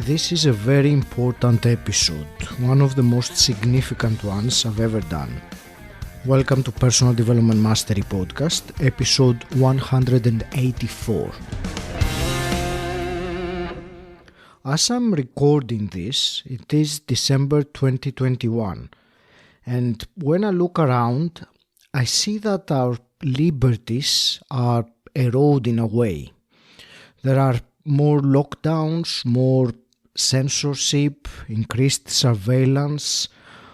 This is a very important episode, one of the most significant ones I've ever done. Welcome to Personal Development Mastery Podcast, episode 184. As I'm recording this, it is December 2021, and when I look around, I see that our liberties are eroding away. There are more lockdowns, more censorship, increased surveillance,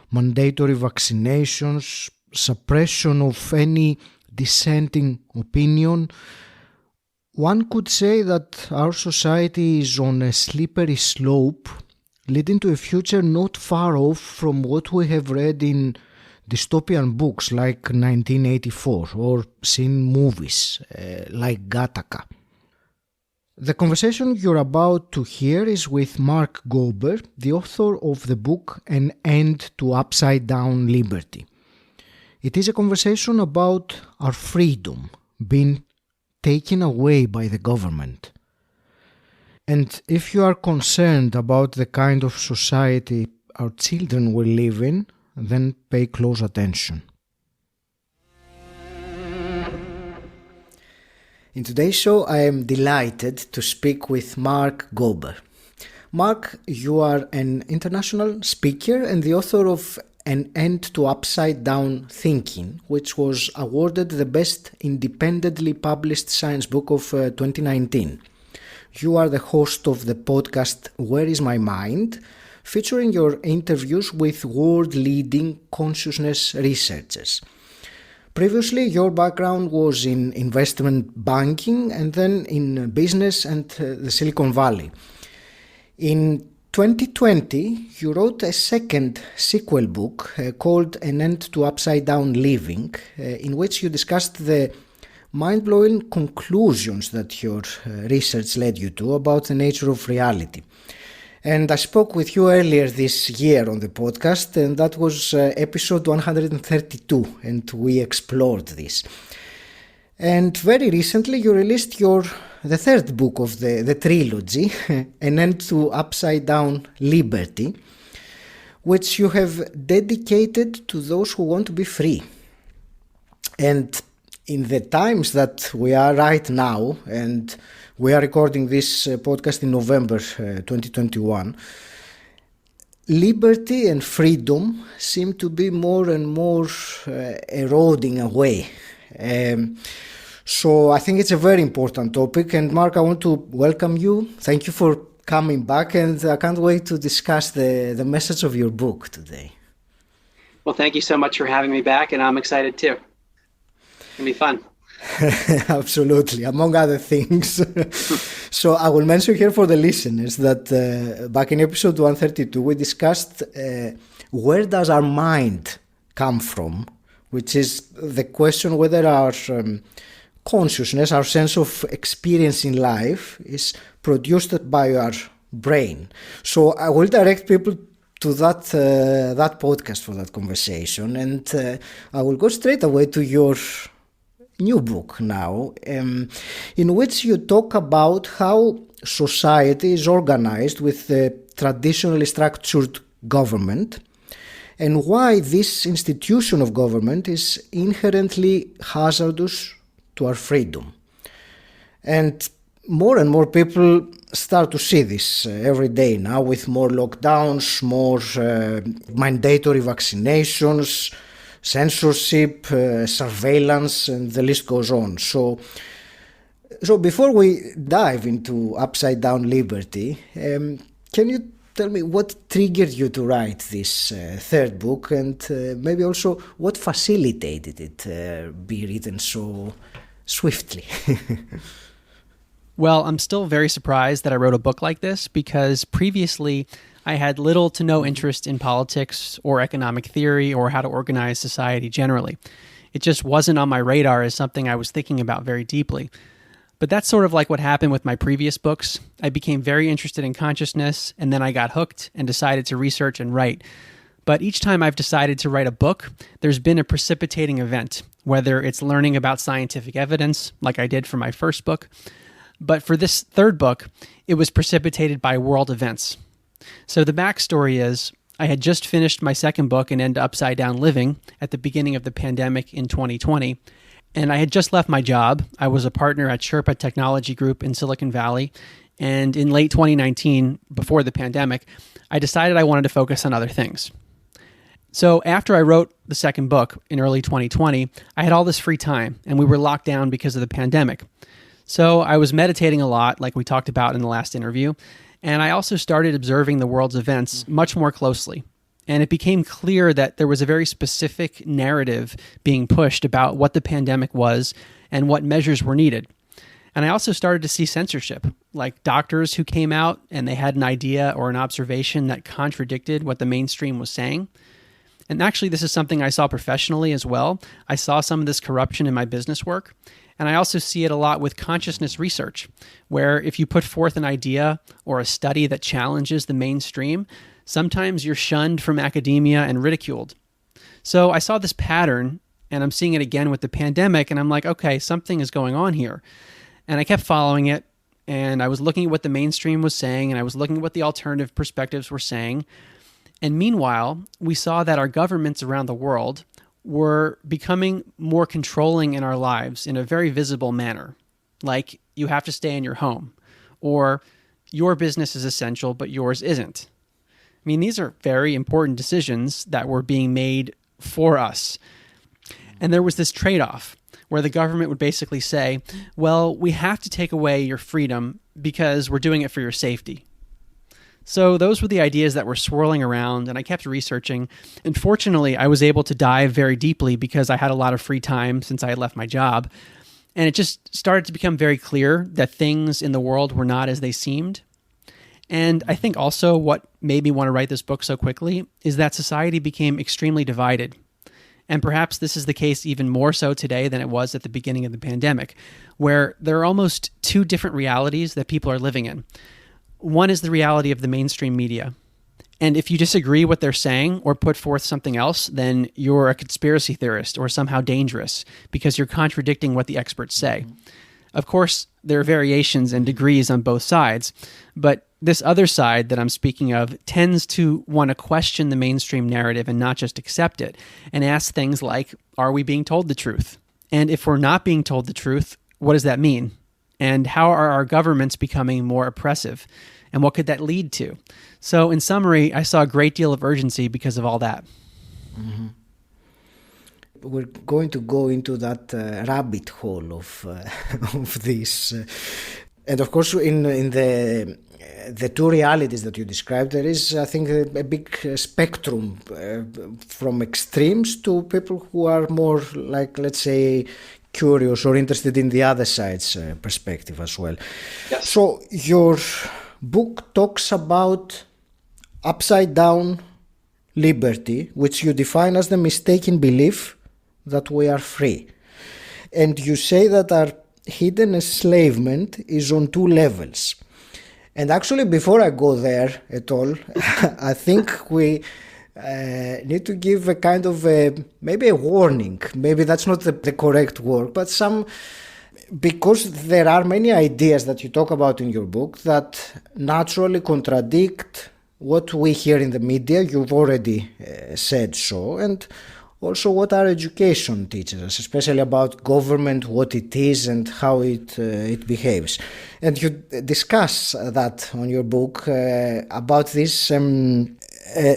mandatory vaccinations, suppression of any dissenting opinion. One could say that our society is on a slippery slope, leading to a future not far off from what we have read in dystopian books like 1984 or seen movies like Gattaca. The conversation you're about to hear is with Mark Gober, the author of the book An End to Upside-Down Liberty. It is a conversation about our freedom being taken away by the government. And if you are concerned about the kind of society our children will live in, then pay close attention. In today's show, I am delighted to speak with Mark Gober. Mark, you are an international speaker and the author of An End to Upside-Down Thinking, which was awarded the best independently published science book of 2019. You are the host of the podcast Where is My Mind?, featuring your interviews with world-leading consciousness researchers. Previously, your background was in investment banking and then in business and the Silicon Valley. In 2020, you wrote a second sequel book called An End to Upside-Down Living, in which you discussed the mind-blowing conclusions that your research led you to about the nature of reality. And I spoke with you earlier this year on the podcast, and that was episode 132, and we explored this. And very recently you released the third book of the trilogy, An End to Upside-Down Liberty, which you have dedicated to those who want to be free. And in the times that we are right now, and we are recording this podcast in November 2021, liberty and freedom seem to be more and more eroding away. So I think it's a very important topic. And Mark, I want to welcome you. Thank you for coming back. And I can't wait to discuss the message of your book today. Well, thank you so much for having me back. And I'm excited too. It'll be fun. Absolutely, among other things. So I will mention here for the listeners that back in episode 132 we discussed where does our mind come from, which is the question whether our consciousness, our sense of experience in life is produced by our brain. So I will direct people to that podcast for that conversation, and I will go straight away to your new book now, in which you talk about how society is organized with the traditionally structured government and why this institution of government is inherently hazardous to our freedom. And more people start to see this every day now with more lockdowns, more mandatory vaccinations, censorship, surveillance, and the list goes on. So before we dive into Upside-Down Liberty, can you tell me what triggered you to write this third book, and maybe also what facilitated it be written so swiftly? Well, I'm still very surprised that I wrote a book like this because previously I had little to no interest in politics or economic theory or how to organize society generally. It just wasn't on my radar as something I was thinking about very deeply. But that's sort of like what happened with my previous books. I became very interested in consciousness, and then I got hooked and decided to research and write. But each time I've decided to write a book, there's been a precipitating event, whether it's learning about scientific evidence, like I did for my first book, But for this third book, it was precipitated by world events. So the backstory is, I had just finished my second book, An End to Upside Down Living, at the beginning of the pandemic in 2020. And I had just left my job. I was a partner at Sherpa Technology Group in Silicon Valley. And in late 2019, before the pandemic, I decided I wanted to focus on other things. So after I wrote the second book in early 2020, I had all this free time, and we were locked down because of the pandemic. So I was meditating a lot, like we talked about in the last interview, and I also started observing the world's events much more closely. And it became clear that there was a very specific narrative being pushed about what the pandemic was and what measures were needed. And I also started to see censorship, like doctors who came out and they had an idea or an observation that contradicted what the mainstream was saying. And actually, this is something I saw professionally as well. I saw some of this corruption in my business work. And I also see it a lot with consciousness research, where if you put forth an idea or a study that challenges the mainstream, sometimes you're shunned from academia and ridiculed. So I saw this pattern, and I'm seeing it again with the pandemic, and I'm like, okay, something is going on here. And I kept following it, and I was looking at what the mainstream was saying, and I was looking at what the alternative perspectives were saying. And meanwhile, we saw that our governments around the world were becoming more controlling in our lives in a very visible manner. Like, you have to stay in your home, or your business is essential, but yours isn't. I mean, these are very important decisions that were being made for us. And there was this trade-off where the government would basically say, well, we have to take away your freedom because we're doing it for your safety. So those were the ideas that were swirling around, and I kept researching. And fortunately, I was able to dive very deeply because I had a lot of free time since I had left my job. And it just started to become very clear that things in the world were not as they seemed. And I think also what made me want to write this book so quickly is that society became extremely divided. And perhaps this is the case even more so today than it was at the beginning of the pandemic, where there are almost two different realities that people are living in. One is the reality of the mainstream media. And if you disagree what they're saying or put forth something else, then you're a conspiracy theorist or somehow dangerous because you're contradicting what the experts say. Of course, there are variations and degrees on both sides, but this other side that I'm speaking of tends to want to question the mainstream narrative and not just accept it, and ask things like, are we being told the truth? And if we're not being told the truth, what does that mean? And how are our governments becoming more oppressive? And what could that lead to? So in summary, I saw a great deal of urgency because of all that. Mm-hmm. We're going to go into that rabbit hole of this. And of course, in the two realities that you described, there is, I think, a big spectrum from extremes to people who are more like, let's say, curious or interested in the other side's perspective as well. Yes. So your book talks about upside down liberty, which you define as the mistaken belief that we are free. And you say that our hidden enslavement is on two levels. And actually, before I go there at all, I think we need to give a kind of maybe a warning. Maybe that's not the correct word, but because there are many ideas that you talk about in your book that naturally contradict what we hear in the media. You've already said so, and also what our education teaches us, especially about government, what it is and how it behaves. And you discuss that on your book about this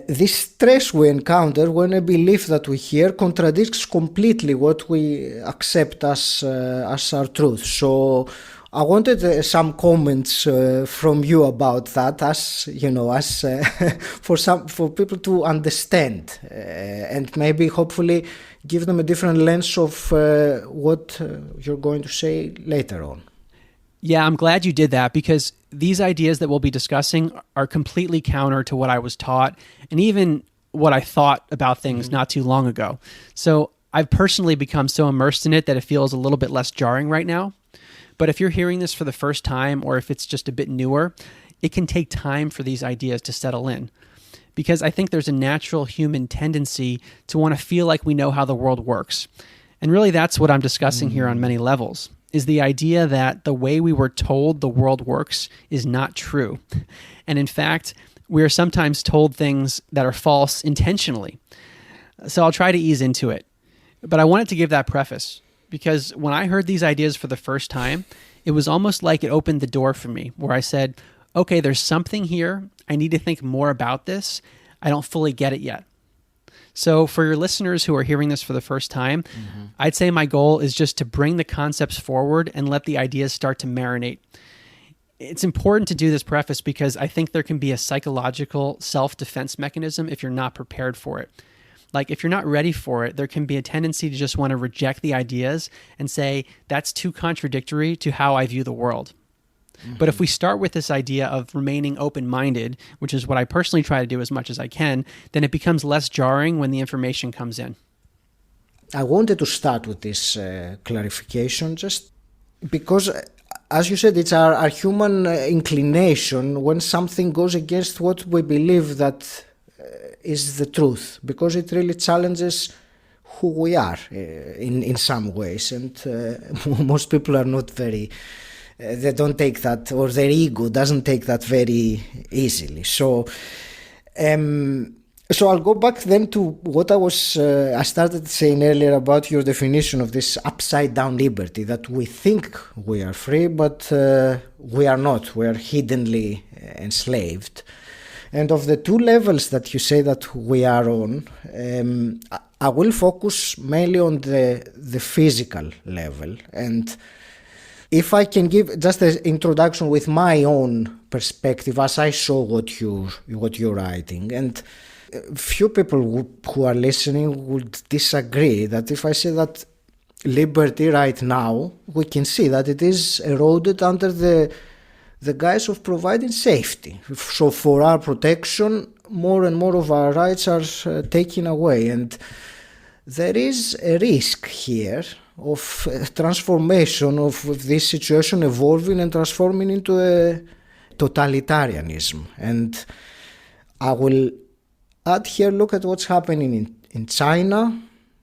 this stress we encounter when a belief that we hear contradicts completely what we accept as our truth. So I wanted some comments from you about that, as you know, as for people to understand and maybe hopefully give them a different lens of what you're going to say later on. Yeah, I'm glad you did that, because these ideas that we'll be discussing are completely counter to what I was taught and even what I thought about things not too long ago. So I've personally become so immersed in it that it feels a little bit less jarring right now. But if you're hearing this for the first time, or if it's just a bit newer, it can take time for these ideas to settle in. Because I think there's a natural human tendency to want to feel like we know how the world works. And really that's what I'm discussing here on many levels. is the idea that the way we were told the world works is not true. And in fact, we are sometimes told things that are false intentionally. So I'll try to ease into it. But I wanted to give that preface because when I heard these ideas for the first time, it was almost like it opened the door for me where I said, okay, there's something here. I need to think more about this. I don't fully get it yet. So for your listeners who are hearing this for the first time, I'd say my goal is just to bring the concepts forward and let the ideas start to marinate. It's important to do this preface because I think there can be a psychological self-defense mechanism if you're not prepared for it. Like if you're not ready for it, there can be a tendency to just want to reject the ideas and say, that's too contradictory to how I view the world. But if we start with this idea of remaining open-minded, which is what I personally try to do as much as I can, then it becomes less jarring when the information comes in. I wanted to start with this clarification just because, as you said, it's our human inclination when something goes against what we believe that is the truth, because it really challenges who we are in some ways. And most people are not very... they don't take that, or their ego doesn't take that very easily. So I'll go back then to what I started saying earlier about your definition of this upside down liberty, that we think we are free, but we are not. We are hiddenly enslaved. And of the two levels that you say that we are on, I will focus mainly on the physical level. And if I can give just an introduction with my own perspective as I saw what you're writing, and few people who are listening would disagree that if I say that liberty right now, we can see that it is eroded under the guise of providing safety. So for our protection, more and more of our rights are taken away, and there is a risk here of transformation of this situation evolving and transforming into a totalitarianism. And I will add here, look at what's happening in China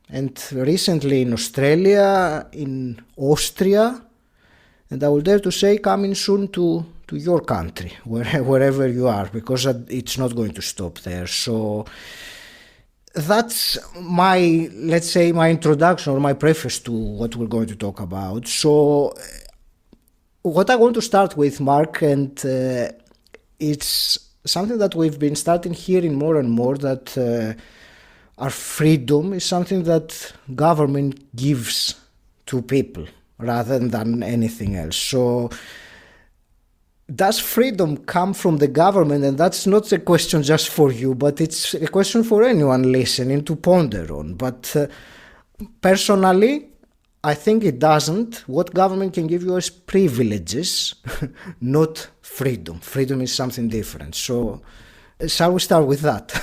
and recently in Australia, in Austria, and I will dare to say coming soon to your country, wherever you are, because it's not going to stop there. So that's my, let's say, my introduction or my preface to what we're going to talk about. So what I want to start with, Mark, and it's something that we've been starting hearing more and more, that our freedom is something that government gives to people rather than anything else. So does freedom come from the government? And that's not a question just for you, but it's a question for anyone listening to ponder on. But personally, I think it doesn't. What government can give you is privileges, not freedom. Freedom is something different. So shall we start with that?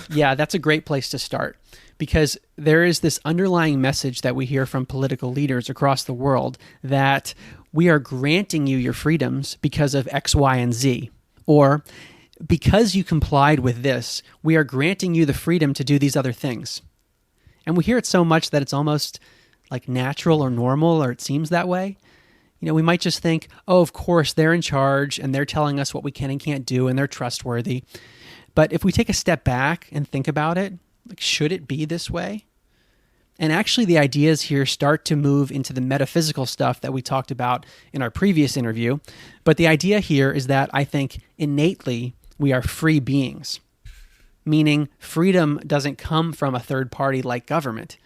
Yeah, that's a great place to start, because there is this underlying message that we hear from political leaders across the world that we are granting you your freedoms because of X, Y, and Z. Or because you complied with this, we are granting you the freedom to do these other things. And we hear it so much that it's almost like natural or normal, or it seems that way. You know, we might just think, oh, of course, they're in charge and they're telling us what we can and can't do and they're trustworthy. But if we take a step back and think about it, like, should it be this way? And actually the ideas here start to move into the metaphysical stuff that we talked about in our previous interview. But the idea here is that I think innately we are free beings, meaning freedom doesn't come from a third party like government.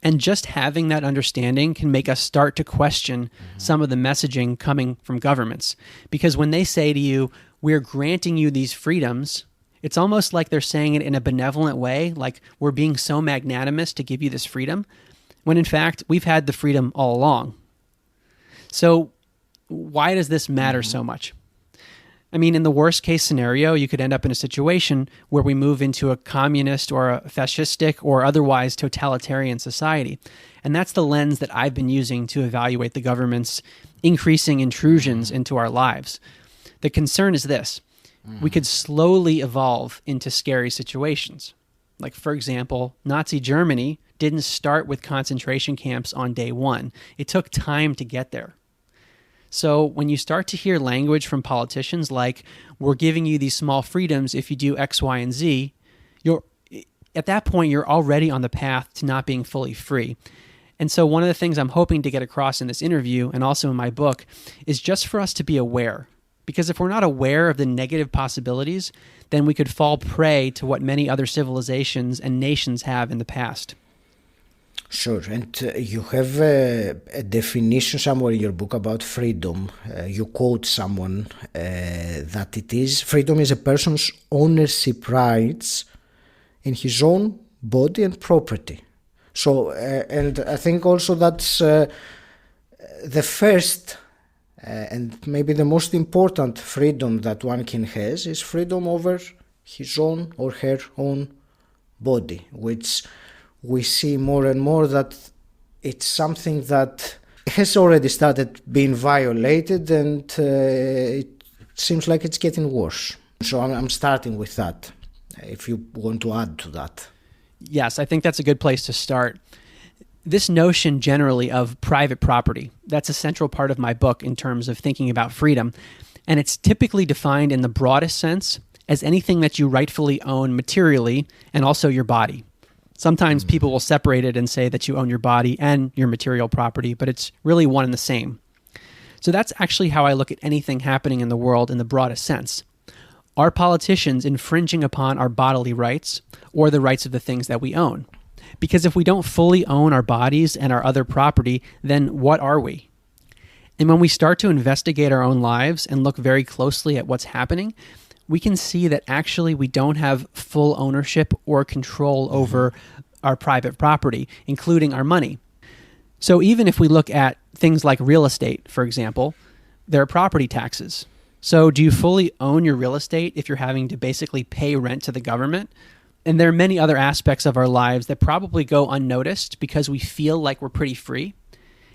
And just having that understanding can make us start to question some of the messaging coming from governments. Because when they say to you, we're granting you these freedoms, it's almost like they're saying it in a benevolent way, like we're being so magnanimous to give you this freedom, when in fact, we've had the freedom all along. So why does this matter so much? I mean, in the worst case scenario, you could end up in a situation where we move into a communist or a fascistic or otherwise totalitarian society. And that's the lens that I've been using to evaluate the government's increasing intrusions into our lives. The concern is this: we could slowly evolve into scary situations. Like, for example, Nazi Germany didn't start with concentration camps on day one. It took time to get there. So when you start to hear language from politicians like, we're giving you these small freedoms if you do X, Y, and Z, at that point, you're already on the path to not being fully free. And so one of the things I'm hoping to get across in this interview and also in my book is just for us to be aware. Because if we're not aware of the negative possibilities, then we could fall prey to what many other civilizations and nations have in the past. Sure, and you have a definition somewhere in your book about freedom. You quote someone that freedom is a person's ownership rights in his own body and property. So, and I think also that's the first and maybe the most important freedom that one can has is freedom over his own or her own body, which we see more and more that it's something that has already started being violated, and it seems like it's getting worse. So I'm starting with that, if you want to add to that. Yes, I think that's a good place to start. This notion generally of private property, that's a central part of my book in terms of thinking about freedom. And it's typically defined in the broadest sense as anything that you rightfully own materially and also your body. Sometimes people will separate it and say that you own your body and your material property, but it's really one and the same. So that's actually how I look at anything happening in the world in the broadest sense. Are politicians infringing upon our bodily rights or the rights of the things that we own? Because if we don't fully own our bodies and our other property, then what are we? And when we start to investigate our own lives and look very closely at what's happening, we can see that actually we don't have full ownership or control over our private property, including our money. So even if we look at things like real estate, for example, there are property taxes. So do you fully own your real estate if you're having to basically pay rent to the government? And there are many other aspects of our lives that probably go unnoticed because we feel like we're pretty free.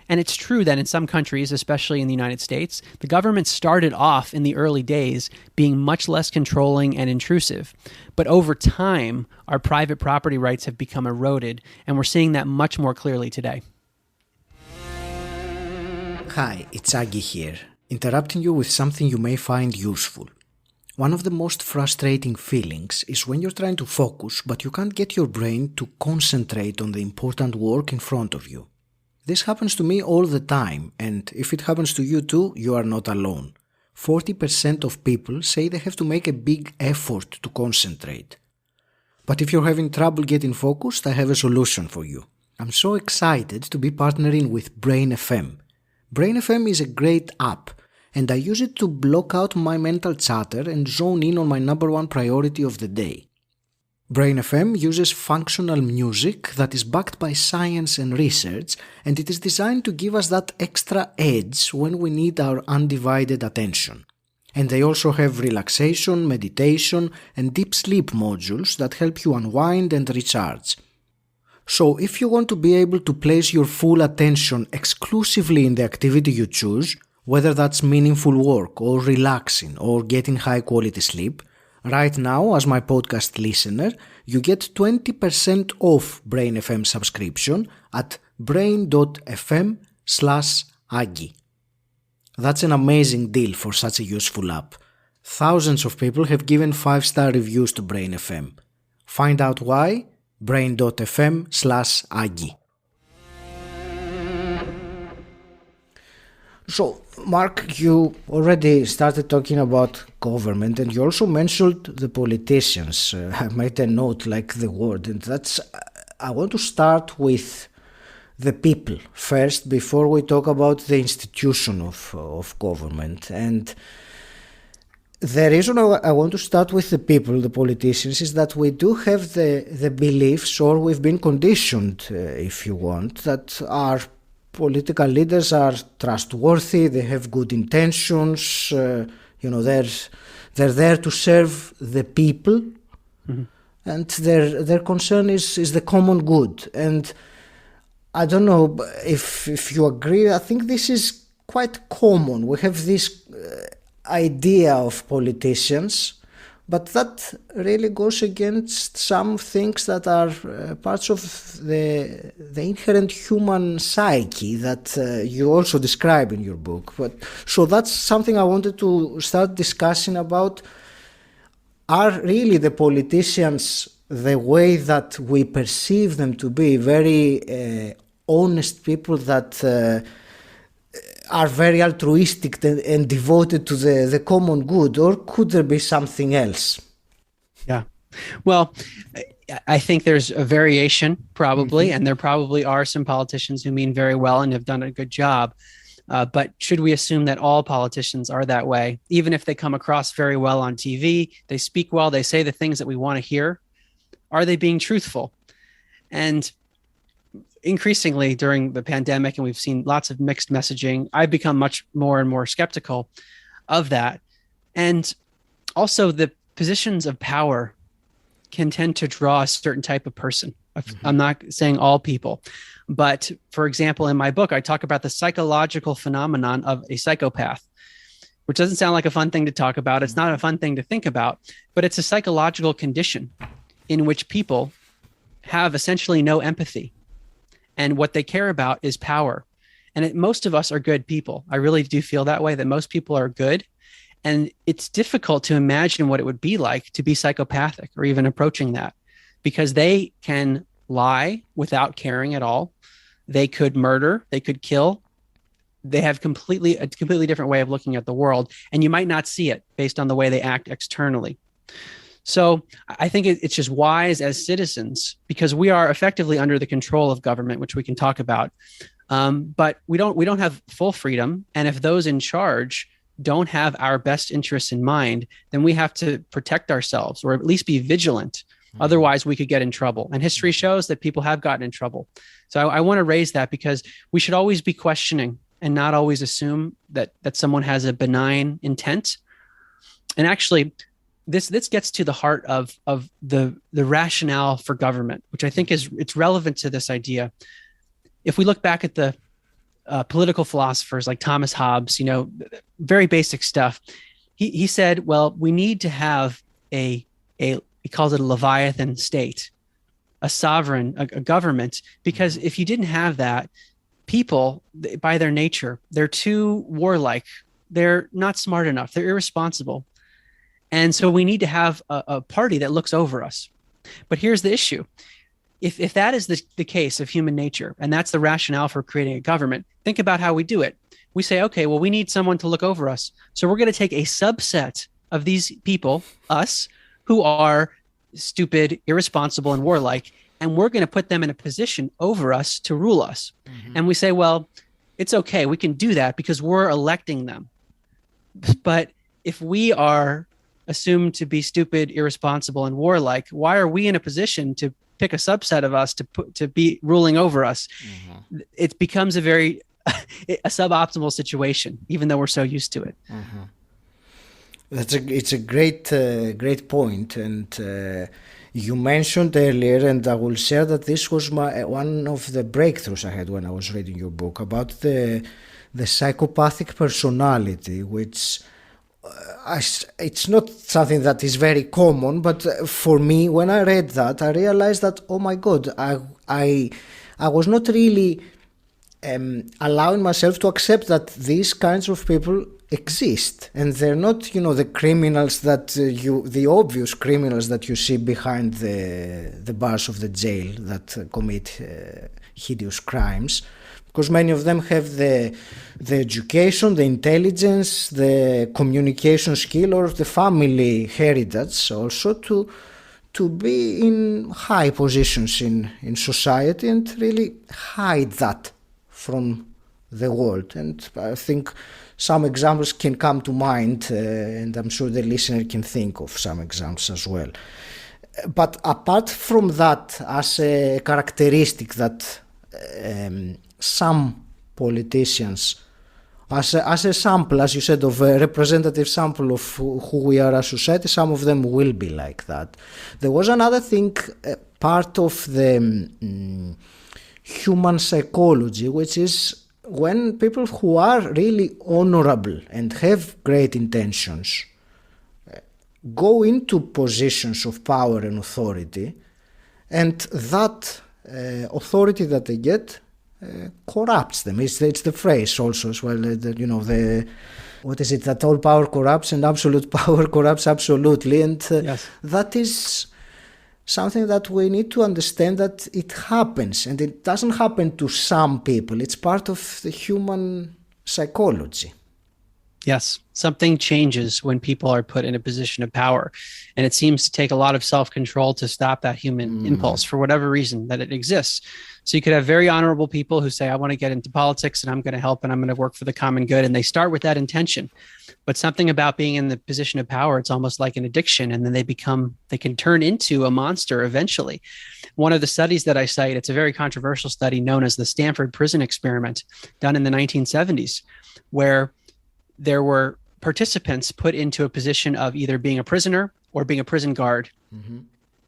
And it's true that in some countries, especially in the United States, the government started off in the early days being much less controlling and intrusive. But over time, our private property rights have become eroded, and we're seeing that much more clearly today. Hi, it's Agi here, interrupting you with something you may find useful. One of the most frustrating feelings is when you're trying to focus, but you can't get your brain to concentrate on the important work in front of you. This happens to me all the time, and if it happens to you too, you are not alone. 40% of people say they have to make a big effort to concentrate. But if you're having trouble getting focused, I have a solution for you. I'm so excited to be partnering with Brain FM. Brain FM is a great app, and I use it to block out my mental chatter and zone in on my number one priority of the day. Brain FM uses functional music that is backed by science and research, and it is designed to give us that extra edge when we need our undivided attention. And they also have relaxation, meditation, and deep sleep modules that help you unwind and recharge. So if you want to be able to place your full attention exclusively in the activity you choose, whether that's meaningful work or relaxing or getting high quality sleep, right now, as my podcast listener, you get 20% off Brain FM subscription at brain.fm/Agi. That's an amazing deal for such a useful app. Thousands of people have given 5-star reviews to Brain FM. Find out why? brain.fm/Agi. So, Mark, you already started talking about government, and you also mentioned the politicians. I made a note like the word, and I want to start with the people first before we talk about the institution of government. And the reason I want to start with the people, the politicians, is that we do have the beliefs, or we've been conditioned, if you want, that our political leaders are trustworthy, they have good intentions, they're there to serve the people, and their concern is the common good. And I don't know if you agree, I think this is quite common. We have this idea of politicians But that really goes against some things that are parts of the inherent human psyche that you also describe in your book. So that's something I wanted to start discussing about. Are really the politicians, the way that we perceive them to be, very honest people that are very altruistic and devoted to the common good, or could there be something else? Yeah. Well, I think there's a variation probably, and there probably are some politicians who mean very well and have done a good job. But should we assume that all politicians are that way? Even if they come across very well on TV, they speak well, they say the things that we want to hear, are they being truthful? And increasingly during the pandemic, and we've seen lots of mixed messaging, I've become much more and more skeptical of that. And also the positions of power can tend to draw a certain type of person. I'm not saying all people, but for example, in my book, I talk about the psychological phenomenon of a psychopath, which doesn't sound like a fun thing to talk about. It's not a fun thing to think about, but it's a psychological condition in which people have essentially no empathy. And what they care about is power. And most of us are good people. I really do feel that way, that most people are good. And it's difficult to imagine what it would be like to be psychopathic or even approaching that, because they can lie without caring at all. They could murder, they could kill. They have a completely different way of looking at the world. And you might not see it based on the way they act externally. So I think it's just wise as citizens, because we are effectively under the control of government, which we can talk about. But we don't have full freedom. And if those in charge don't have our best interests in mind, then we have to protect ourselves, or at least be vigilant. Otherwise, we could get in trouble. And history shows that people have gotten in trouble. So I want to raise that, because we should always be questioning and not always assume that someone has a benign intent. And actually, this gets to the heart of the rationale for government, which I think it's relevant to this idea. If we look back at the political philosophers like Thomas Hobbes, very basic stuff, he said, well, we need to have he calls it a Leviathan state, a sovereign, a government, because if you didn't have that, people, by their nature, they're too warlike. They're not smart enough. They're irresponsible. And so we need to have a party that looks over us. But here's the issue. If that is the case of human nature, and that's the rationale for creating a government, think about how we do it. We say, okay, well, we need someone to look over us. So we're going to take a subset of these people, us, who are stupid, irresponsible, and warlike, and we're going to put them in a position over us to rule us. And we say, well, it's okay. We can do that because we're electing them. But if we are assumed to be stupid, irresponsible, and warlike, why are we in a position to pick a subset of us to be ruling over us? It becomes a suboptimal situation, even though we're so used to it. It's a great point, and you mentioned earlier, and I will share that this was one of the breakthroughs I had when I was reading your book about the psychopathic personality, which it's not something that is very common, but for me, when I read that, I realized that, oh my God, I was not really allowing myself to accept that these kinds of people exist, and they're not, the criminals the obvious criminals that you see behind the bars of the jail that commit hideous crimes. Because many of them have the education, the intelligence, the communication skill, or the family heritage also to be in high positions in society and really hide that from the world. And I think some examples can come to mind, and I'm sure the listener can think of some examples as well. But apart from that, as a characteristic that some politicians, as a sample, as you said, of a representative sample of who we are as society, some of them will be like that. There was another thing, part of the human psychology, which is when people who are really honorable and have great intentions, go into positions of power and authority, and that authority that they get corrupts them. It's the phrase also as well, what is it, that all power corrupts and absolute power corrupts absolutely. And yes. That is something that we need to understand, that it happens, and it doesn't happen to some people. It's part of the human psychology. Yes, something changes when people are put in a position of power. And it seems to take a lot of self-control to stop that human impulse for whatever reason that it exists. So you could have very honorable people who say, I want to get into politics and I'm going to help and I'm going to work for the common good. And they start with that intention. But something about being in the position of power, it's almost like an addiction. And then they can turn into a monster eventually. One of the studies that I cite, it's a very controversial study known as the Stanford Prison Experiment, done in the 1970s, where there were participants put into a position of either being a prisoner or being a prison guard. Mm-hmm.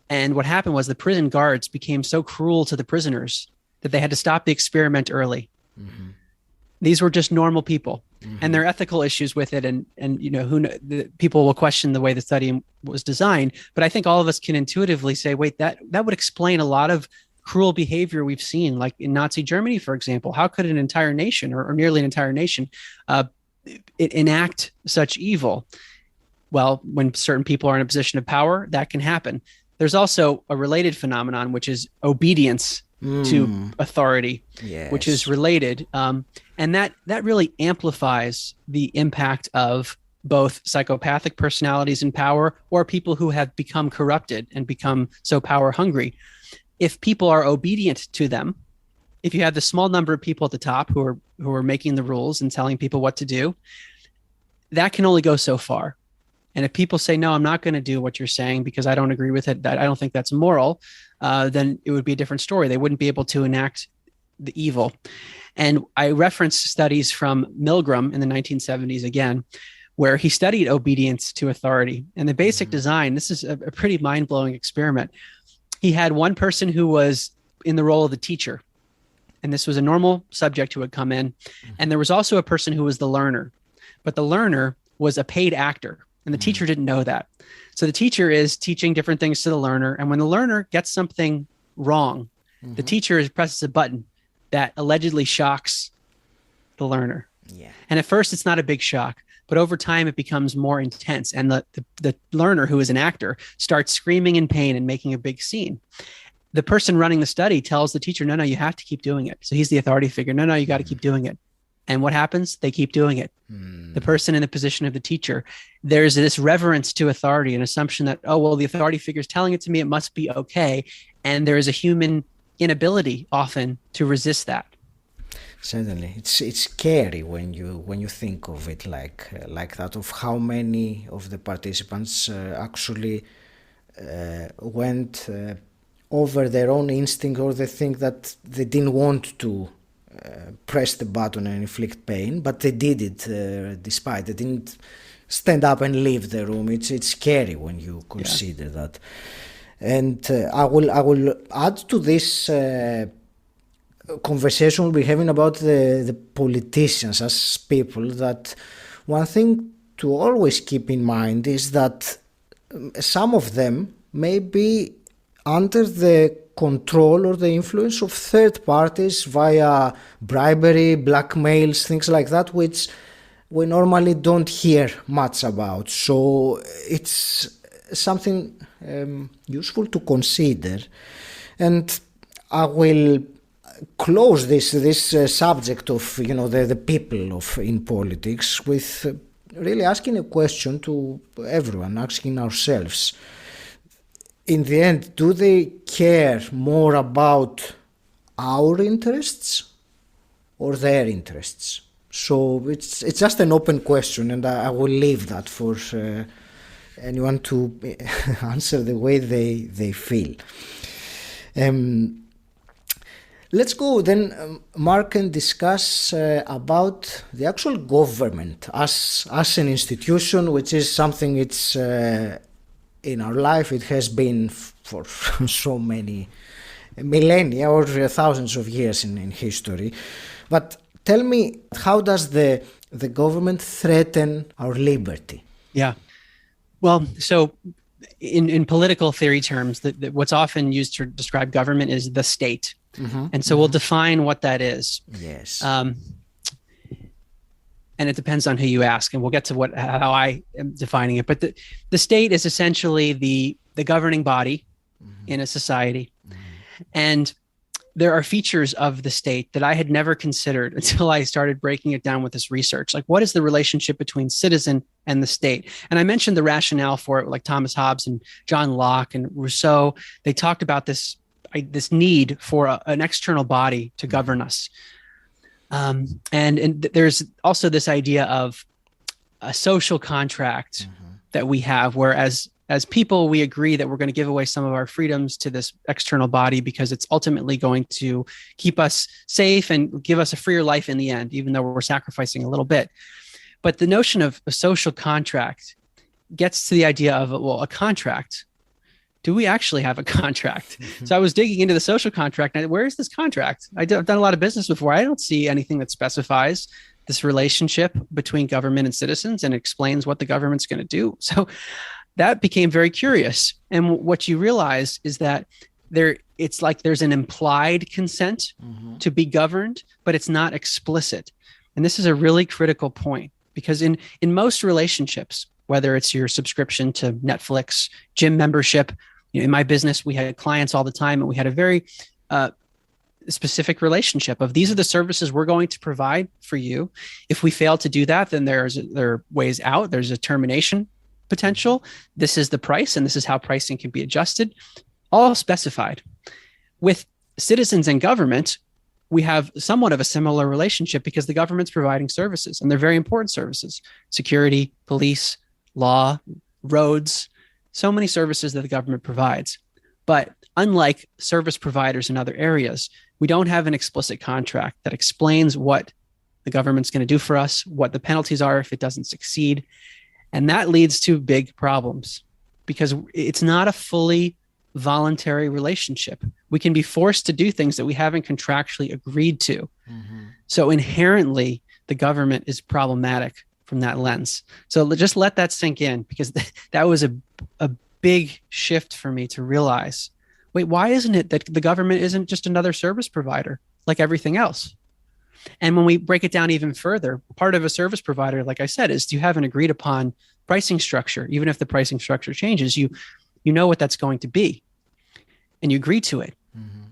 And what happened was the prison guards became so cruel to the prisoners that they had to stop the experiment early. Mm-hmm. These were just normal people, and there are ethical issues with it. And people will question the way the study was designed. But I think all of us can intuitively say, wait, that would explain a lot of cruel behavior we've seen, like in Nazi Germany, for example. How could an entire nation or nearly an entire nation enact such evil? Well, when certain people are in a position of power, that can happen. There's also a related phenomenon, which is obedience to authority, yes, which is related. And that really amplifies the impact of both psychopathic personalities in power or people who have become corrupted and become so power hungry. If people are obedient to them, if you have the small number of people at the top who are making the rules and telling people what to do, that can only go so far. And if people say, no, I'm not going to do what you're saying because I don't agree with it, that I don't think that's moral, then it would be a different story. They wouldn't be able to enact the evil. And I reference studies from Milgram in the 1970s again, where he studied obedience to authority. And the basic design, this is a pretty mind-blowing experiment. He had one person who was in the role of the teacher. And this was a normal subject who would come in. And there was also a person who was the learner. But the learner was a paid actor. And the teacher didn't know that. So the teacher is teaching different things to the learner. And when the learner gets something wrong, the teacher presses a button that allegedly shocks the learner. Yeah. And at first, it's not a big shock. But over time, it becomes more intense. And the learner, who is an actor, starts screaming in pain and making a big scene. The person running the study tells the teacher, no, you have to keep doing it. So he's the authority figure. No, you got to keep doing it. And what happens? They keep doing it. The person in the position of the teacher, there's this reverence to authority, an assumption that, oh, well, the authority figure is telling it to me, it must be okay. And there is a human inability often to resist that. Certainly, it's scary when you think of it like that, of how many of the participants actually went over their own instinct, or they think that they didn't want to press the button and inflict pain, but they did it despite. They didn't stand up and leave the room. It's scary when you consider that. And I will add to this conversation we're having about the politicians as people, that one thing to always keep in mind is that some of them may be under the control or the influence of third parties via bribery, blackmails, things like that, which we normally don't hear much about. So it's something useful to consider. And I will close this subject of the people in politics with really asking a question to everyone, asking ourselves, in the end, do they care more about our interests or their interests? So it's just an open question, and I will leave that for anyone to answer the way they feel. Let's go then, Mark, and discuss about the actual government as an institution, which is something it's in our life. It has been for so many millennia or thousands of years in history. But tell me, how does the government threaten our liberty? Yeah. Well, so in political theory terms, what's often used to describe government is the state. And so we'll define what that is. Yes. And it depends on who you ask, and we'll get to how I am defining it. But the state is essentially the governing body in a society. And there are features of the state that I had never considered until I started breaking it down with this research. Like, what is the relationship between citizen and the state? And I mentioned the rationale for it, like Thomas Hobbes and John Locke and Rousseau. They talked about this need for an external body to govern us. And there's also this idea of a social contract that we have, whereas as people, we agree that we're going to give away some of our freedoms to this external body because it's ultimately going to keep us safe and give us a freer life in the end, even though we're sacrificing a little bit. But the notion of a social contract gets to the idea of, well, a contract. Do we actually have a contract? So I was digging into the social contract. And where is this contract? I've done a lot of business before. I don't see anything that specifies this relationship between government and citizens and explains what the government's going to do. So that became very curious. And what you realize is that it's like there's an implied consent to be governed, but it's not explicit. And this is a really critical point, because in most relationships, whether it's your subscription to Netflix, gym membership, in my business, we had clients all the time, and we had a very specific relationship of, these are the services we're going to provide for you. If we fail to do that, then there are ways out. There's a termination potential. This is the price, and this is how pricing can be adjusted, all specified. With citizens and government, we have somewhat of a similar relationship because the government's providing services, and they're very important services: security, police, law, roads, so many services that the government provides. But unlike service providers in other areas, we don't have an explicit contract that explains what the government's going to do for us, what the penalties are if it doesn't succeed. And that leads to big problems because it's not a fully voluntary relationship. We can be forced to do things that we haven't contractually agreed to. So inherently, the government is problematic from that lens. So just let that sink in, because that was a big shift for me to realize, wait, why isn't it that the government isn't just another service provider like everything else? And when we break it down even further, part of a service provider, like I said, is you have an agreed upon pricing structure. Even if the pricing structure changes, you know what that's going to be, and you agree to it.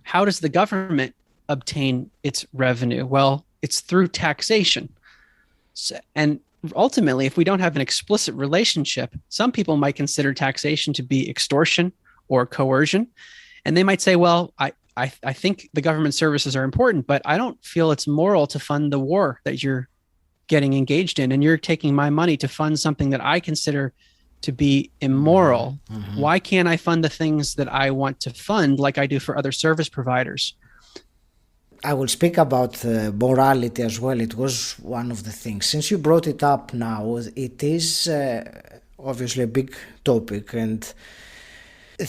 How does the government obtain its revenue? Well, it's through taxation. And ultimately, if we don't have an explicit relationship, some people might consider taxation to be extortion or coercion. And they might say, well, I think the government services are important, but I don't feel it's moral to fund the war that you're getting engaged in. And you're taking my money to fund something that I consider to be immoral. Why can't I fund the things that I want to fund like I do for other service providers? I will speak about morality as well. It was one of the things. Since you brought it up now, it is obviously a big topic, and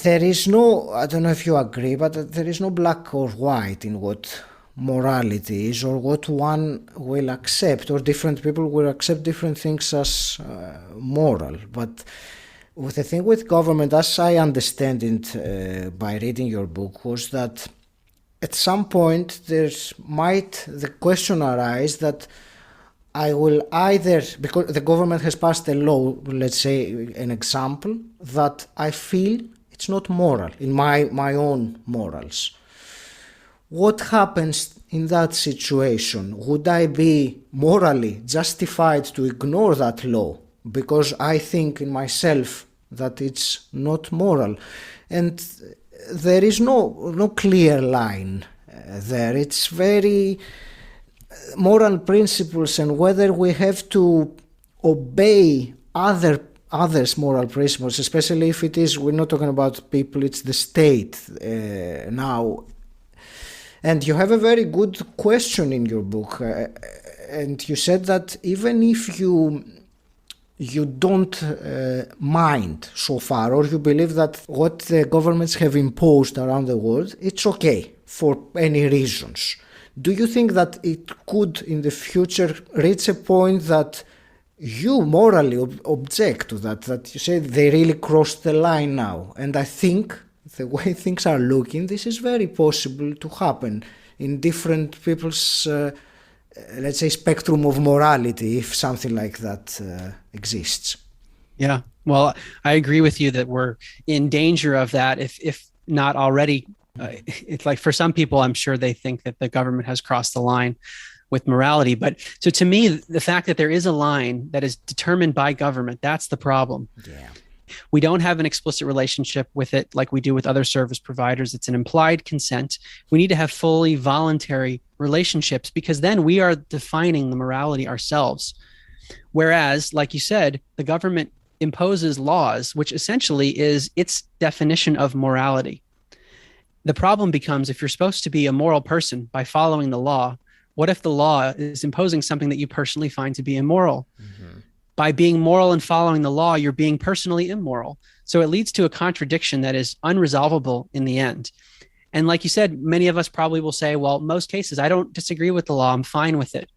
there is no, I don't know if you agree, but there is no black or white in what morality is or what one will accept, or different people will accept different things as moral. But with the thing with government, as I understand it by reading your book, was that at some point the question arise that I will either, because the government has passed a law, let's say an example, that I feel it's not moral in my own morals. What happens in that situation? Would I be morally justified to ignore that law because I think in myself that it's not moral? And there is no clear line there. It's very moral principles, and whether we have to obey others' moral principles, especially if it is, we're not talking about people, it's the state now. And you have a very good question in your book, and you said that even if you don't mind so far, or you believe that what the governments have imposed around the world, it's okay for any reasons. Do you think that it could in the future reach a point that you morally object to that you say they really crossed the line now. And I think the way things are looking, this is very possible to happen in different people's, let's say, spectrum of morality, if something like that exists. Yeah, well, I agree with you that we're in danger of that, if not already. It's like for some people, I'm sure they think that the government has crossed the line with morality. But so to me, the fact that there is a line that is determined by government, that's the problem. Yeah. We don't have an explicit relationship with it like we do with other service providers. It's an implied consent. We need to have fully voluntary relationships, because then we are defining the morality ourselves. Whereas, like you said, the government imposes laws, which essentially is its definition of morality. The problem becomes, if you're supposed to be a moral person by following the law, what if the law is imposing something that you personally find to be immoral? Mm-hmm. By being moral and following the law, you're being personally immoral. So it leads to a contradiction that is unresolvable in the end. And like you said, many of us probably will say, well, most cases, I don't disagree with the law. I'm fine with it.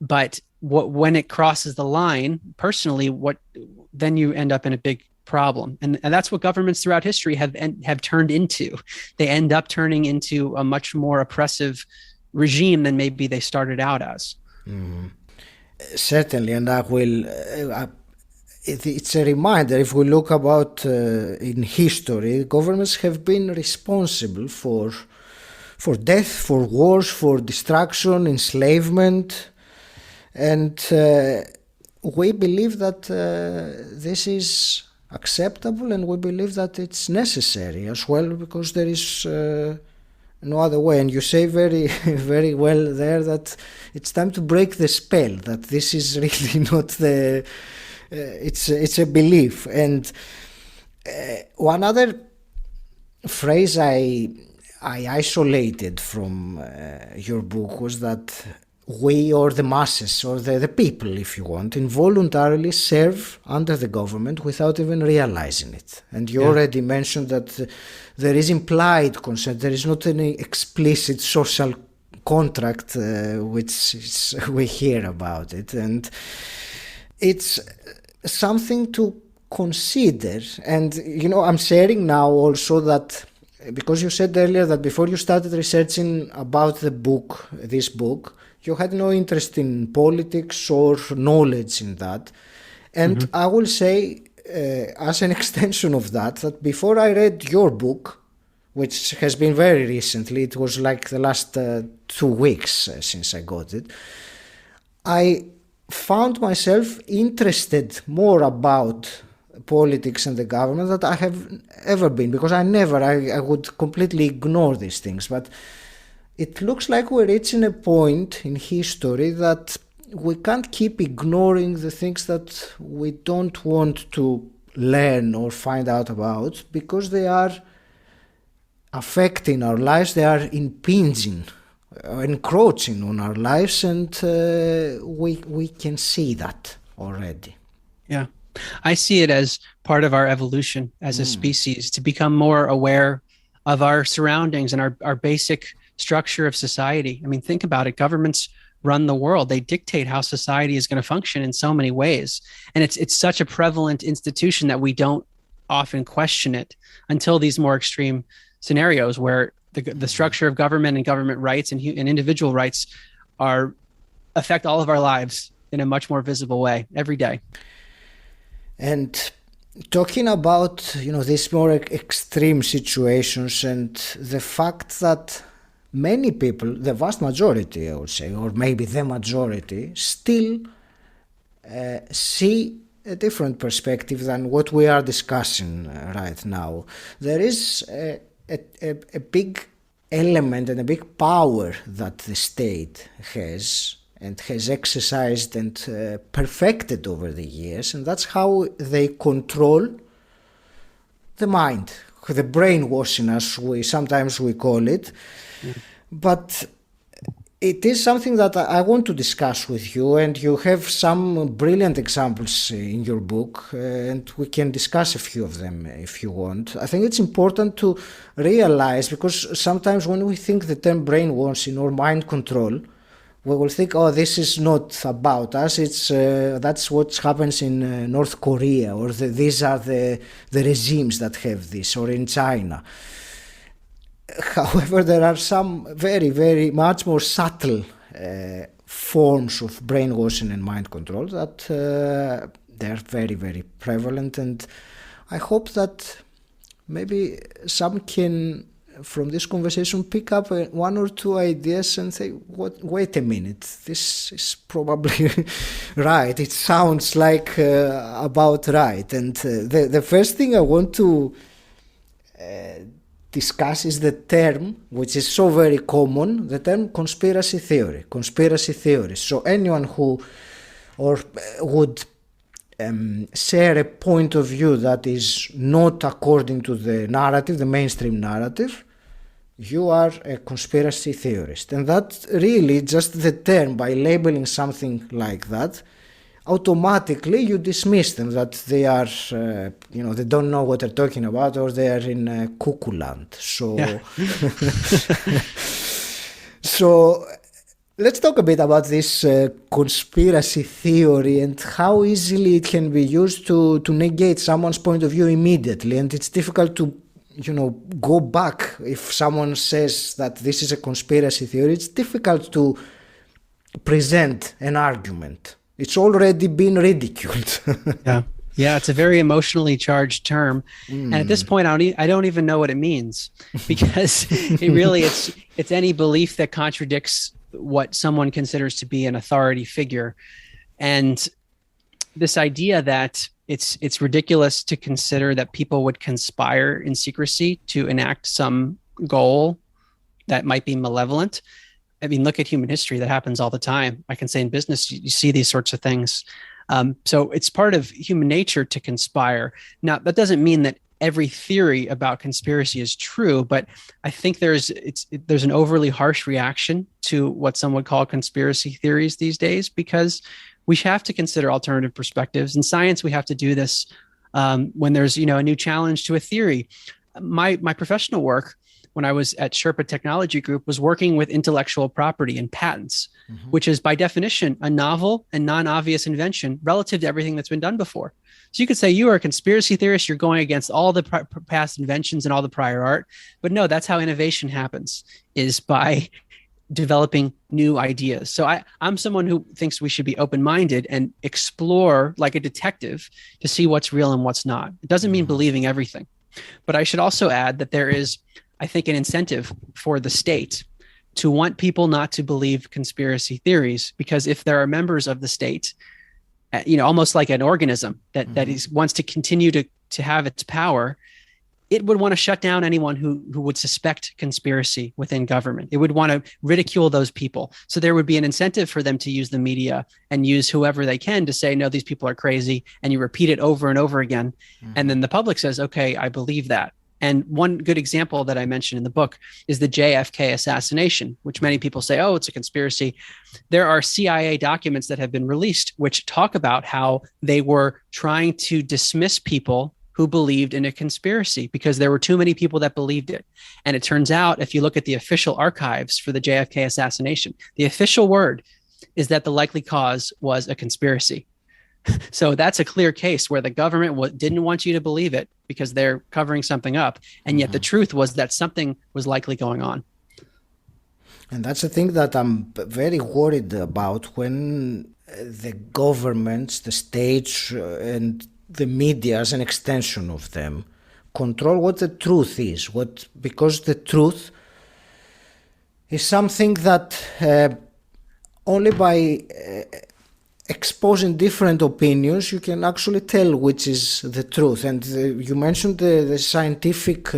But when it crosses the line, personally, then you end up in a big problem. And that's what governments throughout history have turned into. They end up turning into a much more oppressive regime than maybe they started out as. Mm-hmm. Certainly, and I will. It's a reminder. If we look about in history, governments have been responsible for death, for wars, for destruction, enslavement, and we believe that this is acceptable, and we believe that it's necessary as well, because there is no other way. And you say very, very well there that it's time to break the spell, that this is really not the... it's a belief. And one other phrase I isolated from your book was that we, or the masses, or the people, if you want, involuntarily serve under the government without even realizing it. And you already mentioned that there is implied consent. There is not any explicit social contract, which we hear about it. And it's something to consider. And, I'm sharing now also that, because you said earlier that before you started researching about this book, you had no interest in politics or knowledge in that. And I will say, as an extension of that before I read your book, which has been very recently, it was like the last 2 weeks since I got it, I found myself interested more about politics and the government than I have ever been, because I would completely ignore these things. But it looks like we're reaching a point in history that we can't keep ignoring the things that we don't want to learn or find out about, because they are affecting our lives, they are impinging, encroaching on our lives, and we can see that already. Yeah. I see it as part of our evolution as a species to become more aware of our surroundings and our basic structure of society. I mean, think about it. Governments run the world. They dictate how society is going to function in so many ways. And it's such a prevalent institution that we don't often question it until these more extreme scenarios where the structure of government and government rights and individual rights affect all of our lives in a much more visible way every day. And talking about, these more extreme situations and the fact that many people, the vast majority, I would say, or maybe the majority, still see a different perspective than what we are discussing right now. There is a big element and a big power that the state has and has exercised and perfected over the years, and that's how they control the mind, the brainwashing, as sometimes we call it. But it is something that I want to discuss with you, and you have some brilliant examples in your book, and we can discuss a few of them if you want. I think it's important to realize, because sometimes when we think the term brainwashing or mind control, we will think, oh, this is not about us. It's that's what happens in North Korea, or these are the regimes that have this, or in China. However, there are some very, very much more subtle forms of brainwashing and mind control that they're very, very prevalent. And I hope that maybe some can, from this conversation, pick up one or two ideas and say, wait a minute, this is probably right. It sounds like about right. And the first thing I want to discuss is the term, which is so very common, the term conspiracy theory. Conspiracy theory. So anyone who would share a point of view that is not according to the narrative, the mainstream narrative, you are a conspiracy theorist. And that really, just the term, by labeling something like that, automatically you dismiss them, that they are, they don't know what they're talking about, or they are in cuckoo land. So, yeah. So let's talk a bit about this conspiracy theory and how easily it can be used to negate someone's point of view immediately. And it's difficult to, go back. If someone says that this is a conspiracy theory, it's difficult to present an argument. It's already been ridiculed. Yeah, it's a very emotionally charged term, and at this point, I don't even know what it means, because it's any belief that contradicts what someone considers to be an authority figure, and this idea that it's ridiculous to consider that people would conspire in secrecy to enact some goal that might be malevolent. I mean, look at human history. That happens all the time. I can say in business, you see these sorts of things. So it's part of human nature to conspire. Now, that doesn't mean that every theory about conspiracy is true, but I think there's an overly harsh reaction to what some would call conspiracy theories these days, because we have to consider alternative perspectives. In science, we have to do this when there's a new challenge to a theory. My professional work, when I was at Sherpa Technology Group, was working with intellectual property and patents, which is by definition a novel and non-obvious invention relative to everything that's been done before. So you could say you are a conspiracy theorist, you're going against all the past inventions and all the prior art. But no, that's how innovation happens, is by developing new ideas. So I'm someone who thinks we should be open-minded and explore like a detective to see what's real and what's not. It doesn't mean believing everything. But I should also add that there is, I think, an incentive for the state to want people not to believe conspiracy theories, because if there are members of the state, almost like an organism that wants to continue to have its power, it would want to shut down anyone who would suspect conspiracy within government. It would want to ridicule those people. So there would be an incentive for them to use the media and use whoever they can to say, no, these people are crazy. And you repeat it over and over again. And then the public says, okay, I believe that. And one good example that I mentioned in the book is the JFK assassination, which many people say, oh, it's a conspiracy. There are CIA documents that have been released which talk about how they were trying to dismiss people who believed in a conspiracy because there were too many people that believed it. And it turns out, if you look at the official archives for the JFK assassination, the official word is that the likely cause was a conspiracy. So that's a clear case where the government didn't want you to believe it because they're covering something up. And yet the truth was that something was likely going on. And that's the thing that I'm very worried about, when the governments, the states, and the media as an extension of them control what the truth is. Because the truth is something that only by exposing different opinions you can actually tell which is the truth. And you mentioned the scientific,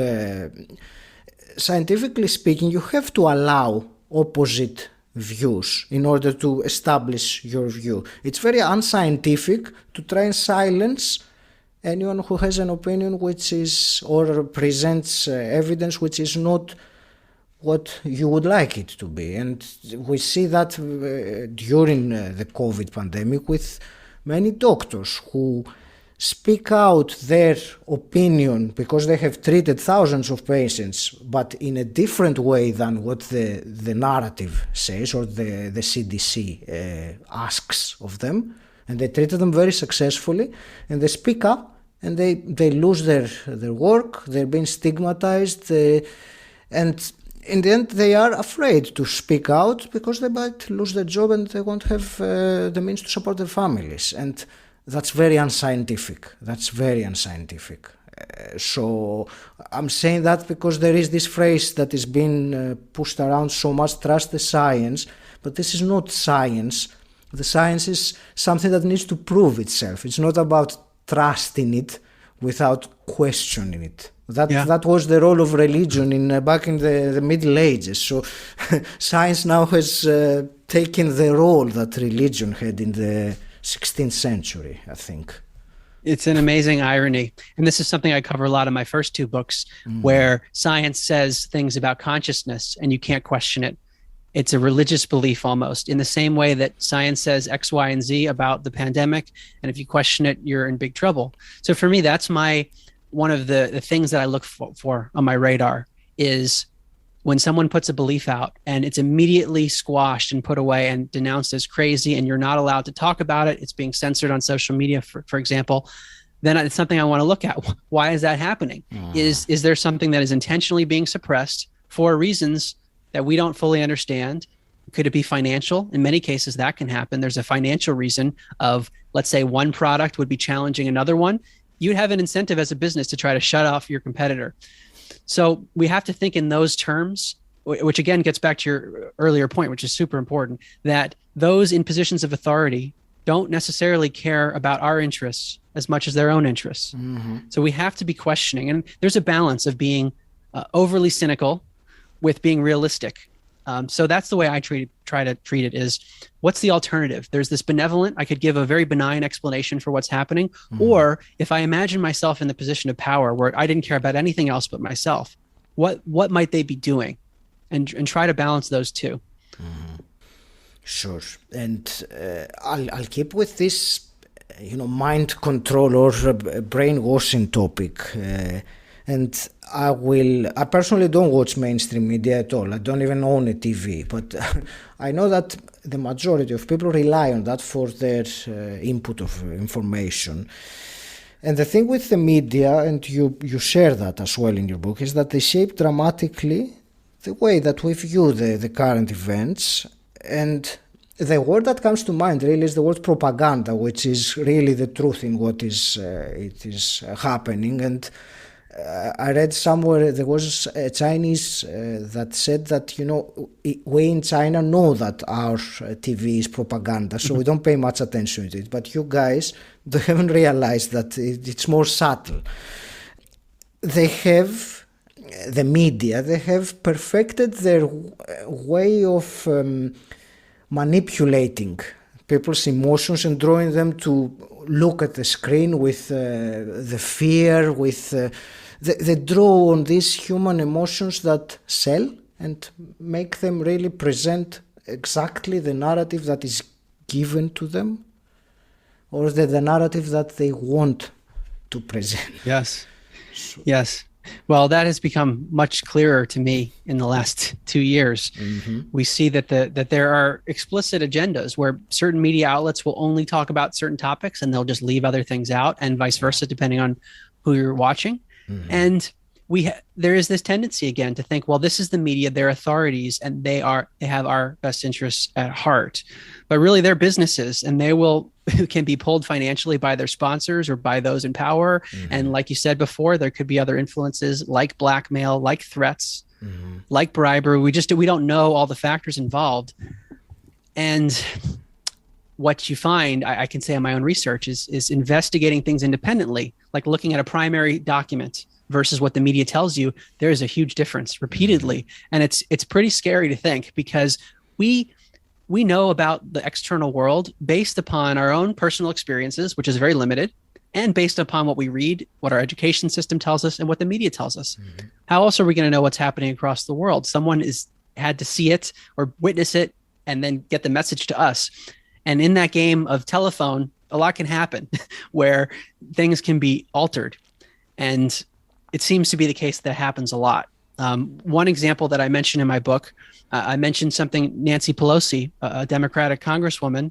scientifically speaking, you have to allow opposite views in order to establish your view. It's very unscientific to try and silence anyone who has an opinion which is, or presents evidence which is not what you would like it to be. And we see that during the COVID pandemic with many doctors who speak out their opinion because they have treated thousands of patients, but in a different way than what the narrative says or the CDC asks of them, and they treated them very successfully, and they speak up, and they lose their work, they're being stigmatized, and in the end they are afraid to speak out because they might lose their job and they won't have the means to support their families. And that's very unscientific. So I'm saying that because there is this phrase that is being pushed around so much, trust the science, but this is not science. The science is something that needs to prove itself. It's not about trusting it without questioning it. That was the role of religion back in the Middle Ages. So science now has taken the role that religion had in the 16th century, I think. It's an amazing irony. And this is something I cover a lot in my first two books, where science says things about consciousness and you can't question it. It's a religious belief almost, in the same way that science says X, Y, and Z about the pandemic. And if you question it, you're in big trouble. So for me, that's one of the things that I look for on my radar is when someone puts a belief out and it's immediately squashed and put away and denounced as crazy, and you're not allowed to talk about it, it's being censored on social media, for example, then it's something I want to look at. Why is that happening? Is there something that is intentionally being suppressed for reasons that we don't fully understand? Could it be financial? In many cases, that can happen. There's a financial reason of, let's say, one product would be challenging another one. You'd have an incentive as a business to try to shut off your competitor. So we have to think in those terms, which again gets back to your earlier point, which is super important, that those in positions of authority don't necessarily care about our interests as much as their own interests. So we have to be questioning. And there's a balance of being overly cynical with being realistic. So that's the way I try to treat it is, what's the alternative? There's this benevolent, I could give a very benign explanation for what's happening. Or if I imagine myself in the position of power where I didn't care about anything else but myself, what might they be doing? And try to balance those two. Sure. And I'll keep with this, mind control or brainwashing topic. And I personally don't watch mainstream media at all. I don't even own a TV, but I know that the majority of people rely on that for their input of information. And the thing with the media, and you share that as well in your book, is that they shape dramatically the way that we view the current events. And the word that comes to mind really is the word propaganda, which is really the truth in what is happening. And I read somewhere there was a Chinese that said that, we in China know that our TV is propaganda, so we don't pay much attention to it. But you guys, they haven't realized that it's more subtle. The media, they have perfected their way of manipulating people's emotions and drawing them to look at the screen with the fear, with they draw on these human emotions that sell and make them really present exactly the narrative that is given to them, or the narrative that they want to present. Yes. Yes. Well, that has become much clearer to me in the last 2 years. We see that that there are explicit agendas where certain media outlets will only talk about certain topics and they'll just leave other things out, and vice versa, depending on who you're watching. And there is this tendency again to think, well, this is the media, they're authorities, and they have our best interests at heart. But really, they're businesses, and they can be pulled financially by their sponsors or by those in power. And like you said before, there could be other influences like blackmail, like threats, like bribery. We don't know all the factors involved. And what you find, I can say in my own research, is investigating things independently, like looking at a primary document versus what the media tells you. There is a huge difference repeatedly. And it's pretty scary to think, because we know about the external world based upon our own personal experiences, which is very limited, and based upon what we read, what our education system tells us, and what the media tells us. How else are we going to know what's happening across the world? Someone had to see it or witness it and then get the message to us. And in that game of telephone, a lot can happen where things can be altered. And it seems to be the case that happens a lot. One example that I mentioned in my book, I mentioned something Nancy Pelosi, a Democratic congresswoman,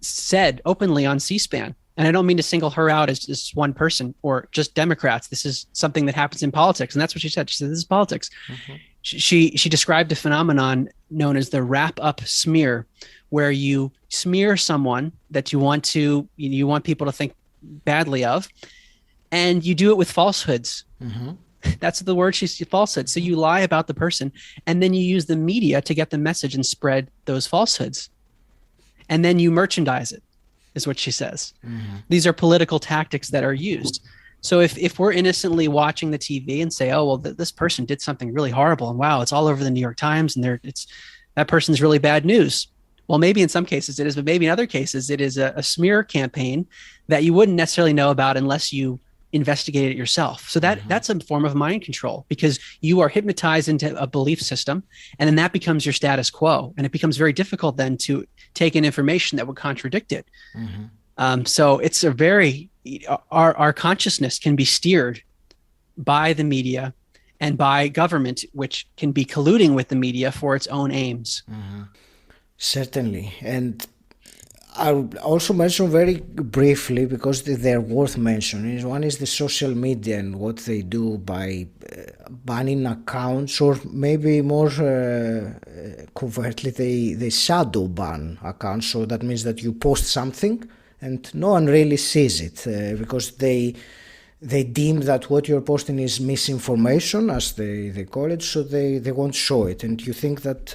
said openly on C-SPAN. And I don't mean to single her out as just one person or just Democrats. This is something that happens in politics. And that's what she said. She said, this is politics. She described a phenomenon known as the wrap-up smear, where you smear someone that you want people to think badly of, and you do it with falsehoods. That's the word falsehood. So you lie about the person, and then you use the media to get the message and spread those falsehoods. And then you merchandise it, is what she says. These are political tactics that are used. So if we're innocently watching the TV and say, oh, well, this person did something really horrible, and wow, it's all over the New York Times, and that person's really bad news. Well, maybe in some cases it is, but maybe in other cases it is a smear campaign that you wouldn't necessarily know about unless you investigate it yourself. So that's a form of mind control, because you are hypnotized into a belief system, and then that becomes your status quo. And it becomes very difficult then to take in information that would contradict it. So it's our consciousness can be steered by the media and by government, which can be colluding with the media for its own aims. Certainly. And I'll also mention very briefly, because they're worth mentioning. One is the social media and what they do by banning accounts, or maybe more covertly, they shadow ban accounts. So that means that you post something and no one really sees it, because they deem that what you're posting is misinformation, as they call it, so they won't show it. And you think that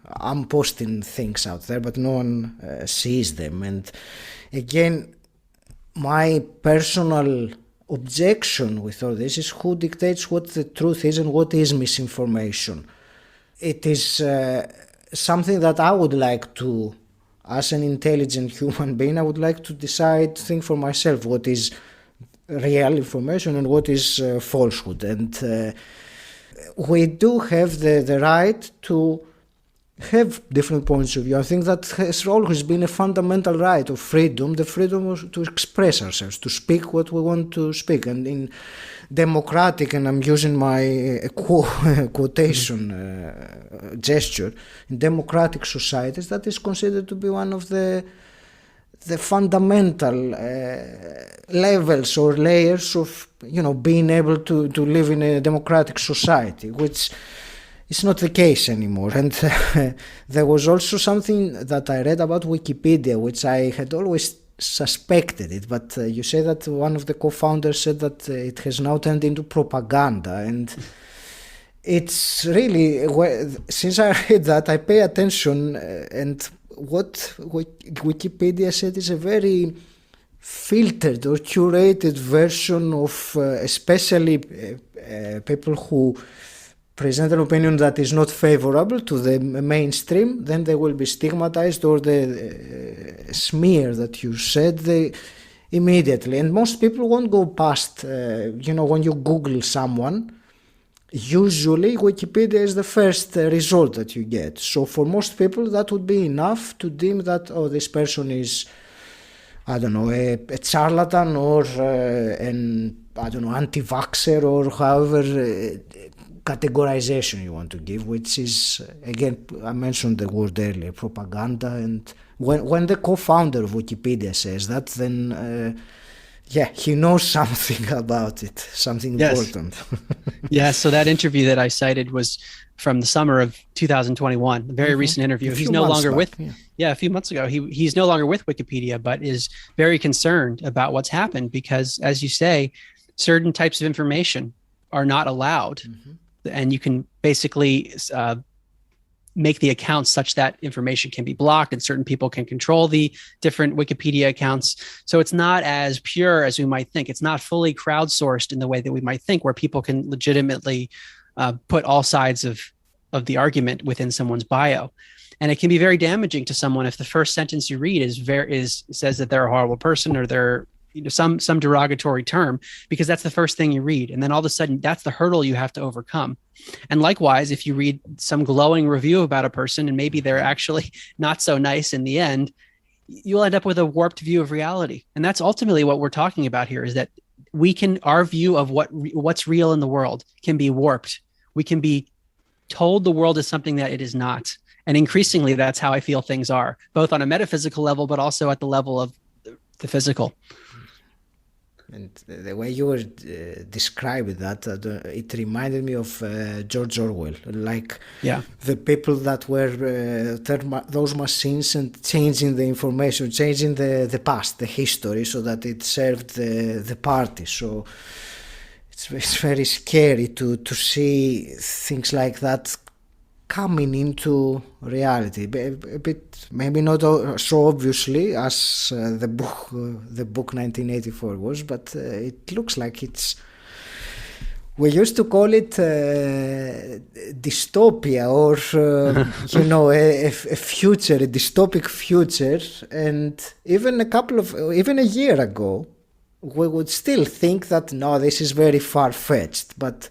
I'm posting things out there, but no one sees them. And again, my personal objection with all this is who dictates what the truth is and what is misinformation. It is something that I would like to, as an intelligent human being, I would like to think for myself what is real information and what is falsehood. And we do have the right to have different points of view. I think that has always been a fundamental right of freedom, the freedom to express ourselves, to speak what we want to speak. And in democratic, and I'm using my quotation gesture, in democratic societies, that is considered to be one of the fundamental levels or layers of being able to live in a democratic society, which is not the case anymore. And there was also something that I read about Wikipedia, which I had always suspected it, but you say that one of the co-founders said that it has now turned into propaganda. And it's really, since I read that, I pay attention, and what Wikipedia said is a very filtered or curated version of especially people who present an opinion that is not favorable to the mainstream. Then they will be stigmatized, or the smear that you said, immediately. And most people won't go past, when you Google someone, usually Wikipedia is the first result that you get. So for most people that would be enough to deem that, this person is, a charlatan, or an anti-vaxxer, or however categorization you want to give, which is, again, I mentioned the word earlier, propaganda. And when the co-founder of Wikipedia says that, then he knows something about it, something important. Yeah, so that interview that I cited was from the summer of 2021, a very recent interview. He's no longer a few months ago. He's no longer with Wikipedia, but is very concerned about what's happened because, as you say, certain types of information are not allowed. And you can basically make the accounts such that information can be blocked, and certain people can control the different Wikipedia accounts. So it's not as pure as we might think. It's not fully crowdsourced in the way that we might think, where people can legitimately put all sides of the argument within someone's bio. And it can be very damaging to someone if the first sentence you read says that they're a horrible person, or they're some derogatory term, because that's the first thing you read. And then all of a sudden, that's the hurdle you have to overcome. And likewise, if you read some glowing review about a person and maybe they're actually not so nice in the end, you'll end up with a warped view of reality. And that's ultimately what we're talking about here, is that our view of what's real in the world can be warped. We can be told the world is something that it is not. And increasingly, that's how I feel things are, both on a metaphysical level, but also at the level of the physical. And the way you were describing that, it reminded me of George Orwell, like the people that were those machines and changing the information, changing the past, the history, so that it served the party. So it's very scary to see things like that coming into reality, a bit maybe not so obviously as the book 1984 was, but it looks like it's. We used to call it dystopia, or a future, a dystopic future, and even a year ago, we would still think that no, this is very far-fetched, but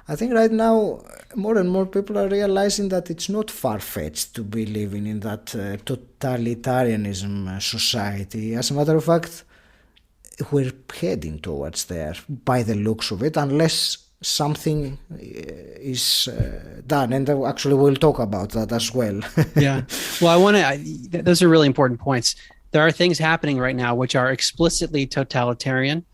I think right now more and more people are realizing that it's not far-fetched to be living in that totalitarianism society. As a matter of fact, we're heading towards there by the looks of it, unless something is done. And actually we'll talk about that as well. Yeah. Well, those are really important points. There are things happening right now which are explicitly totalitarian,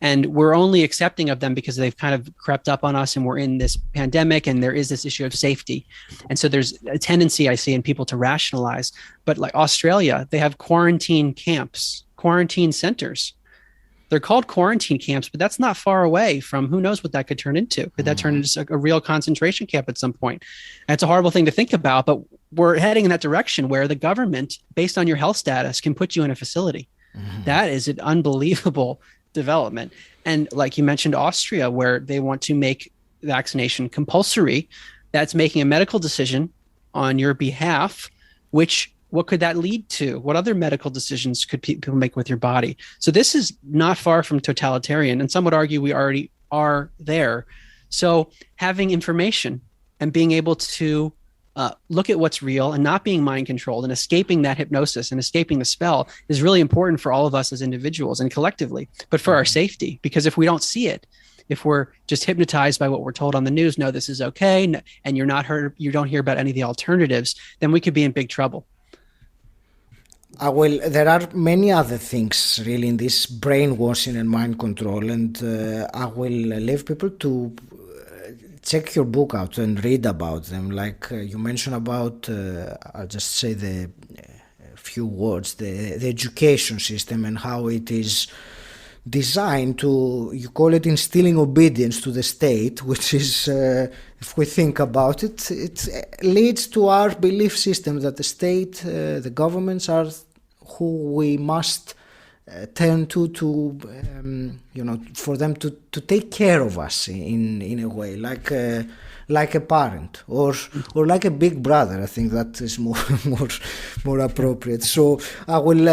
and we're only accepting of them because they've kind of crept up on us, and we're in this pandemic, and there is this issue of safety. And so there's a tendency I see in people to rationalize. But like Australia, they have quarantine camps, quarantine centers. They're called quarantine camps, but that's not far away from who knows what that could turn into. Could that turn into a real concentration camp at some point? And it's a horrible thing to think about, but we're heading in that direction where the government, based on your health status, can put you in a facility. That is an unbelievable development. And like you mentioned, Austria, where they want to make vaccination compulsory, that's making a medical decision on your behalf, what could that lead to? What other medical decisions could people make with your body? So this is not far from totalitarian, and some would argue we already are there. So having information and being able to look at what's real and not being mind controlled and escaping that hypnosis and escaping the spell is really important for all of us as individuals and collectively, but for our safety. Because if we don't see it, if we're just hypnotized by what we're told on the news, no, this is okay, and you don't hear about any of the alternatives, then we could be in big trouble. There are many other things really in this brainwashing and mind control, and I will leave people to check your book out and read about them. Like you mentioned about, I'll just say the few words, the education system and how it is designed to, you call it instilling obedience to the state, which is, if we think about it, it leads to our belief system that the state, the governments are who we must turn to for them to take care of us in a way, like a parent or like a big brother. I think that is more appropriate. So I will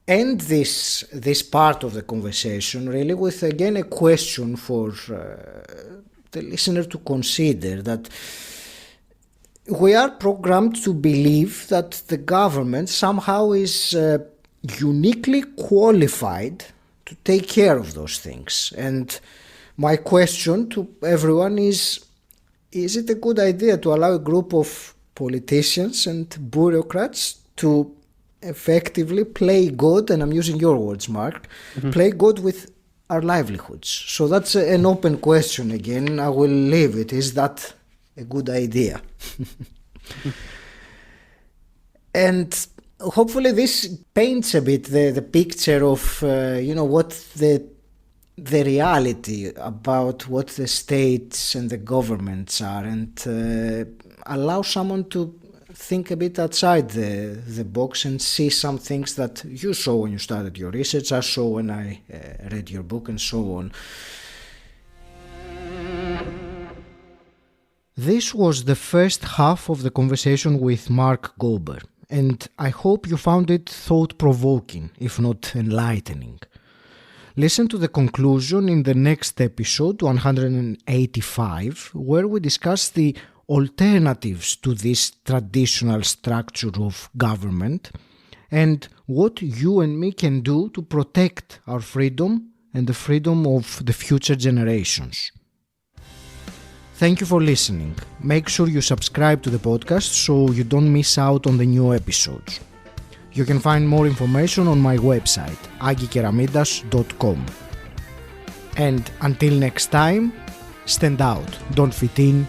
end this part of the conversation really with again a question for the listener to consider, that we are programmed to believe that the government somehow is uniquely qualified to take care of those things. And my question to everyone is it a good idea to allow a group of politicians and bureaucrats to effectively play God, and I'm using your words, Mark, play God with our livelihoods? So that's an open question again. I will leave it. Is that a good idea? And hopefully this paints a bit the picture of what the reality about what the states and the governments are, and allow someone to think a bit outside the box and see some things that you saw when you started your research, I saw when I read your book, and so on. This was the first half of the conversation with Mark Gober, and I hope you found it thought-provoking, if not enlightening. Listen to the conclusion in the next episode, 185, where we discuss the alternatives to this traditional structure of government and what you and me can do to protect our freedom and the freedom of the future generations. Thank you for listening. Make sure you subscribe to the podcast so you don't miss out on the new episodes. You can find more information on my website, agikeramidas.com. And until next time, stand out, don't fit in,